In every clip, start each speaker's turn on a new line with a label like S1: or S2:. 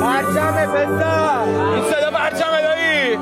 S1: پرچمه پسر، این صدا پرچمه دایی.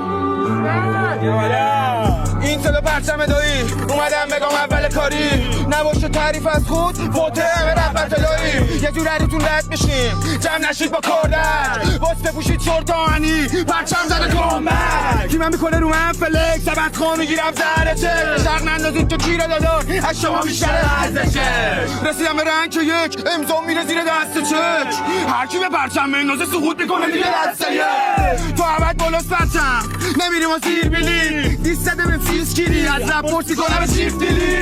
S1: این صدا پرچمه دایی. اومدم بگم اول کاری نباشه تعریف از خود فوته همه رفت دایی. یه جور عریتون رد میشیم جمع نشید با کردن باز بپوشید شورت آهنی پرچم زده کامل کی من میکنه رو من فلک سبت خواه میگیرم زهره چه شرق نندازید تو کیره دادار از شما بیشتر ارزشه. رسیدم به رنگ که یک امضا میره زیر دست چک هر کی به پرچم بندازه سقوط میکنه دیگه دسته یک. تو عبد بالاست پرچم نمیریم و زیر بیلی دیست زده به فیسکیری از رب پرسی کنم به شیفت دیلی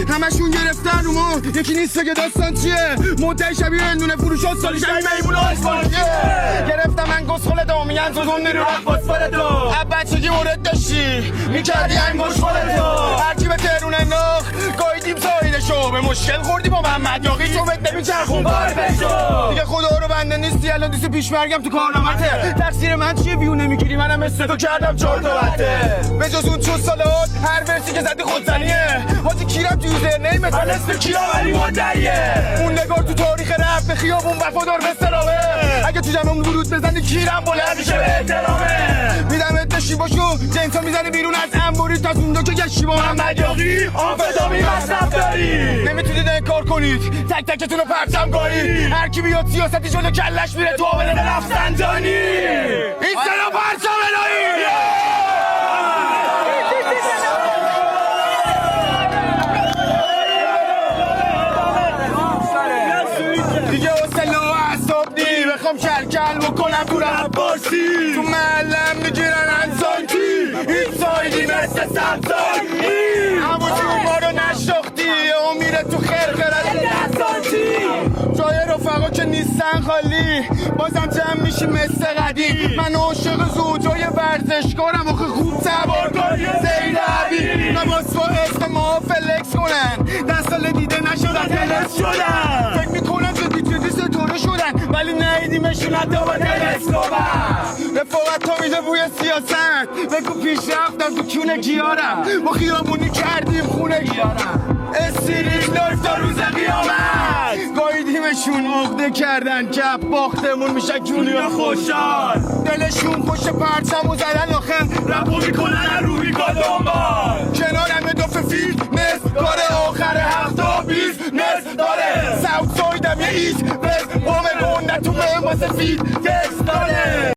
S1: همشون گرفتن رو ما یکی نیست که داستان چیه مدعی شبیه اندونه فروشات سالی شبیه میمونه آسفالتیه گرفتم من گسخل دامیان زدون نیرو رفت باسفال تو اب بچگی مورد داشتی میکردی این مشخال تو هرکی به تهرون انداخت گایدیم سایلشو به مشکل خوردی با محمد یاقی تو بد نمیچرخون بار بشو دیگه خدا رو بنده نیستی الان دیست پیشمرگم تو کارنامته تقصیر من چیه بیو نمیگیری منم مثل تو کردم چهار تا بته به جز اون چوز سالات هر ورسی که زدی خودزنیه حاجی کیرم تو یوزر نیمه من اسم کیا ولی مدعیه اون نگار تو تاریخ رفت به خیابون وفادار به سلامه اگه تو جمعون ورود بزنی کیرم بلند میشه به احترامه میدم داشتی باشو جنسا میزنی بیرون از انبوری تا زونده که گشتی با محمد یاقی آنفدامی مصرف داری نمیتونید انکار کنید تک تکتون رو پرچم کنید هر کی بیاد سیاستی جلو کلش میره تو آبله رفسنجانی این سلا پرچم الهی دیگه حسلا و اعصاب نی بخوام کل بکنم تو رباسی تو محلم میگیرن انسانتی این سایدی مثل سمسانی همون جون ما رو نشاختی او میره تو خرخرد دستانتی جای رفقا که نیستن خالی بازم جمع میشی مثل قدیم من عاشق زوجای ورزشکارم آخه خوب سوار کنی زیدبی نماز با اسم ما فلکس کنن 10 سال دیده نشدن تلس شدن فکر میکنن جدی ستاره شدن ولی نهیدیمشون حتی با تلسکوبم رفاقت تا میده بوی سیاست بگو پیش رفتم تو کونه گیارم ما خیابونی کردیم خونه گیارم استریک لایف تا روز قیامت گاییدیمشون عقده کردن کپ باختمون میشه جونیا خوشحال دلشون خوش پرچمو زدن آخر رپو میکنن روی دنبال کنارم دفع فیل نصف داره آخر 7 20 نصف داره ساوت سایدم یه ایست بس بامه گنده تو مهم واسه فیل تکس داره